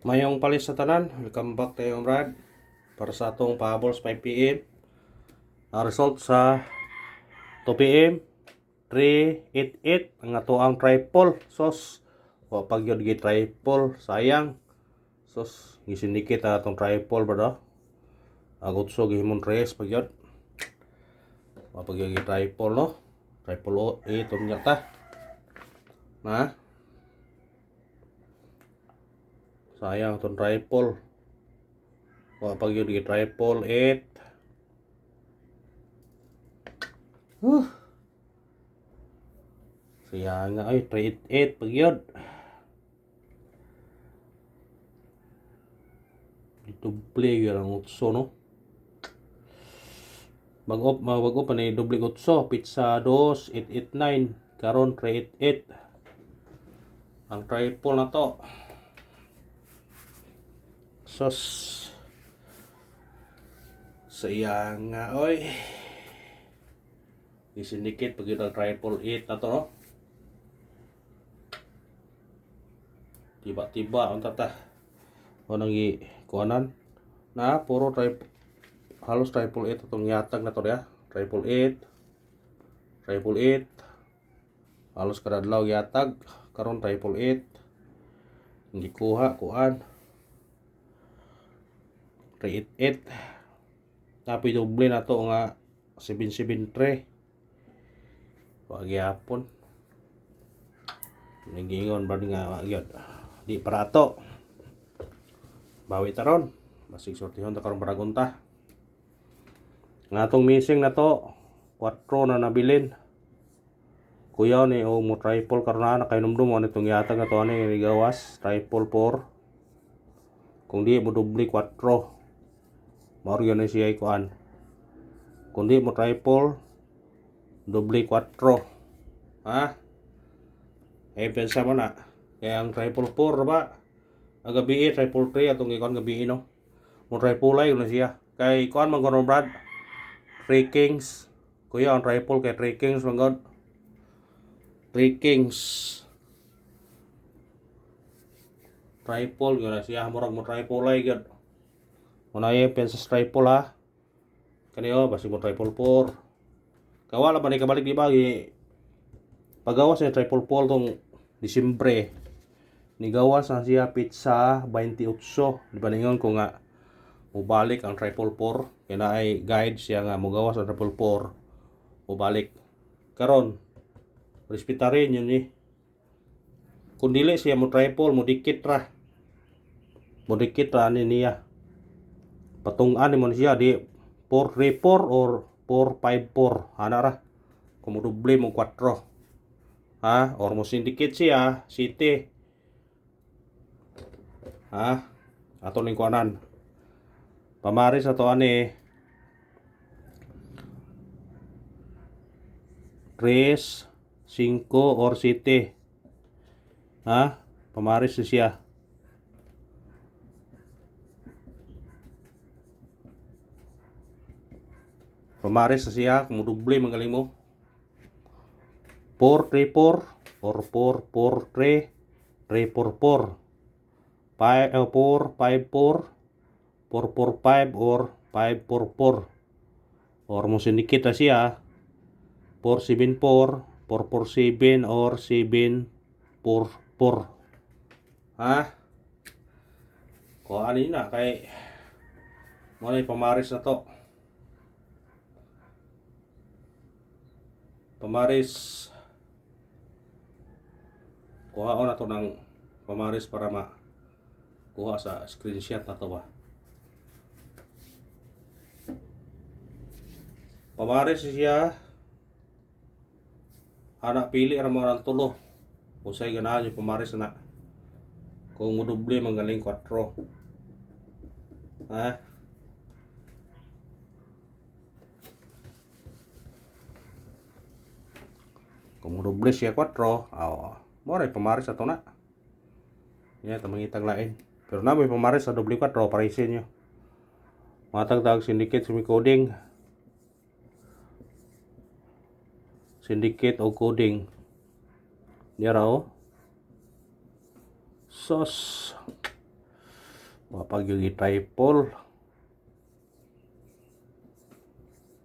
Mayong palis sa tanan, welcome back tayo Brad para sa atong pahabols 5 p.m. Ang result sa 2 p.m. 388 ang ato ang triple sos o pag yun gi triple sayang sos gisindikit ang atong triple bro agot so gihimon 3 pag yun o pag yun gi triple no triple o 8 unya ta na sayang atong triple o pag yun gi triple 8 sayang nga ay 388 pag yun duble gyud ang utso no mag-up pa ni doble utso pizza 2 889 karon 388 ang triple na to sos sayang nga oy isindikit pag yun ang triple 8 na to no tiba-tiba ang tata o nang kuanan na puro halos triple 8 itong yatag na to ya triple 8 halos kada adlaw yatag karon triple 8 hindi kuha kuan 388 tapi doble na to nga 773 pagyapon nagingon ba nga gyud di para to bawi taron basig sortihon ta karon baragon ta nga atong missing na to 4 na nabilin kuya ni o mo triple karon na kainomdom mo nitong yatag na to ani gawas triple 4 kung di mo doble 4 mao gyud na siya kuan kung di mo triple doble 4 ha pensa mo na kaya ang triple 4 ba ang gabi triple 3 atong ikon gabi no mo triple ay na siya kay kuan man kono Brad 3 kings kuya ang triple kay 3 kings man god 3 kings triple gyud na siya murag mo triple ay gyud unay pensa triple ha kaniyo basi mo triple 4 kawala ba ni kabalik di ba pagawas ni triple 4 tong Disyembre nigawas na siya pizza 28 di ba ningon ko nga mubalik ang triple 4 kaya na ay guide siya nga mugawas ang triple 4 mubalik karon respetarin yun kung dili siya mo triple mo dikit ra ani niya patungan mo siya di 434 or 454 ana ra kung mo doble mo 4 ha or mo syndicate siya city ha ato ning kuanan pamaris ato ani 3 5 or city ha pamaris siya kung doble magaling mo 434 or 443 344 454 445 or 544 or mo syndicate na siya 474 447 or 744 ha kung ano yun na kay mo na pamaris na to pamaris kuha ko na to ng pamaris para kuha sa screenshot na to ba pamaris siya anak pili ra mo ng tulo usay ganahan yung pamaris na kung mo doble magaling 4 ha kung mo doble siya 4 mo ray pamaris ato na yan tamangitag lain pero na may pamaris sa doble 4 parisin nyo matagdag syndicate coding syndicate o coding niya raw sos Wapag yung i-triple.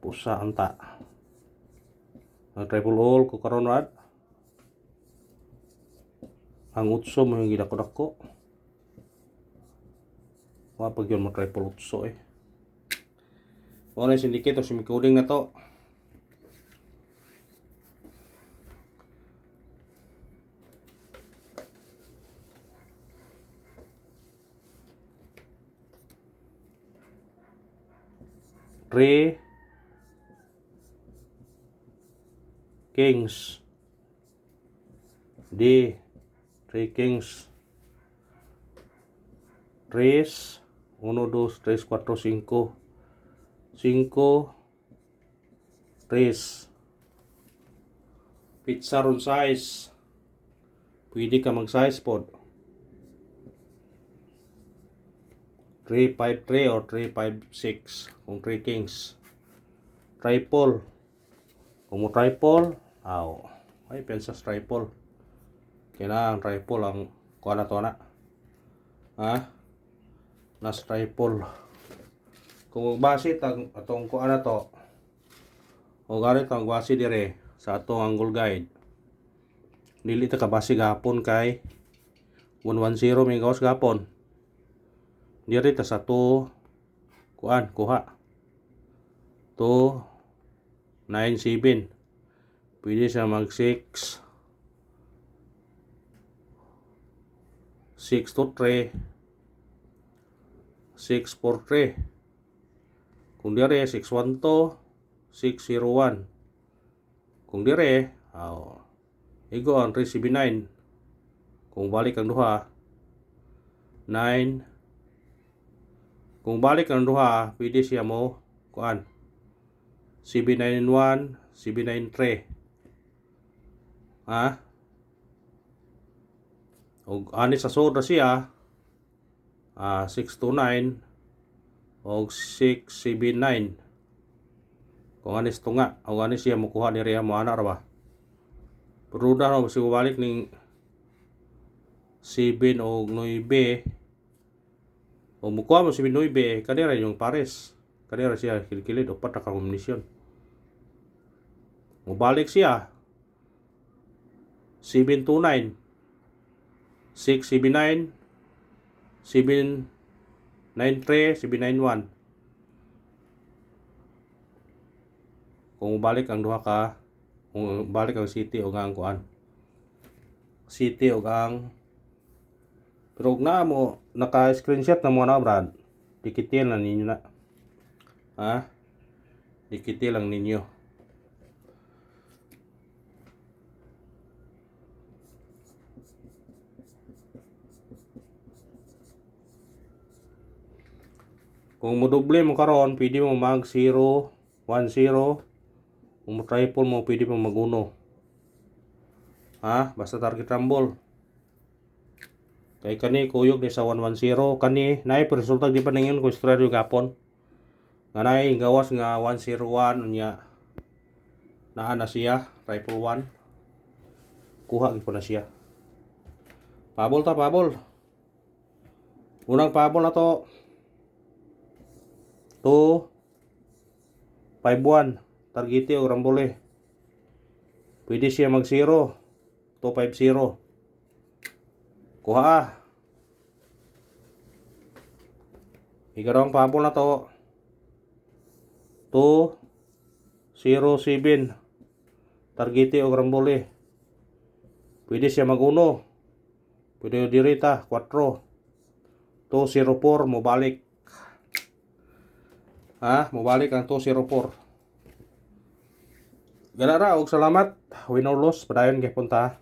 Pusa anta. Ang triple all ko karon rad. Ang utso mo yung gidako-dako. Wapag yun mo triple utso eh. Wala yung syndicate o simicoding na to. Three kings. D. 3 kings. 3. 1, 2, 3, 4, 5. 5. 3. Pizza ron size. Pwede ka mag-size pod. 3, 5, 3 or 3, 5, 6. Kung 3 kings. Triple. Kung mo triple, ay pensas triple. Kailangan triple ang kuha na to na. Nas triple. Kung base atong kuha na to, o garit ang base dire sa atong angle guide. Dili ta ka base gapon kay 110 may gawas gapon. Dire ta sa to kuha. 297. Pwede siya mag 6 to 3 643. Kung dire 612 601. Kung dire igo ang 379. Kung balik ang duha 9. Kung balik ang duha pwede siya mo kuan 791 793. Og ani sa soda siya 629 og 679. Kung ani tunga o ani siya mukuha ni Ria mo ana ra ba. Peruda no si balik ning 7 og 9. O mukuha mo 7 9 kanira yung pares. Kanira siya kilid upat na kombinasyon. Mubalik siya 729 679 793 791. Kung balik ang duha ka, kung balik ang city o ang kuan. City o ang pero na mo naka-screenshot na mo na brad. Dikitin lang ninyo na. Dikitin lang ninyo. Kung mo doble mo karon, pwede mo mag 0 1 0. Kung mo triple mo, pwede mo mag 1. Basta target rumble. Kay kani kuyog ni sa 110 kani naay resulta di pa ningin ko istorya gapon. Nga naay gawas nga 101 unya. Naa na siya triple 1. Kuha gyud na siya. Pabol. Unang pabol na to 251 targete o rambole. Pwede siya mag 0 250. Kuha. Ikarong pabol na to 207 targete o rambole. Pwede siya mag 1. Pwede dirita 4 204 mo balik. Mubalik ang 204. Ganara og salamat. Win or loss padayon kay punta.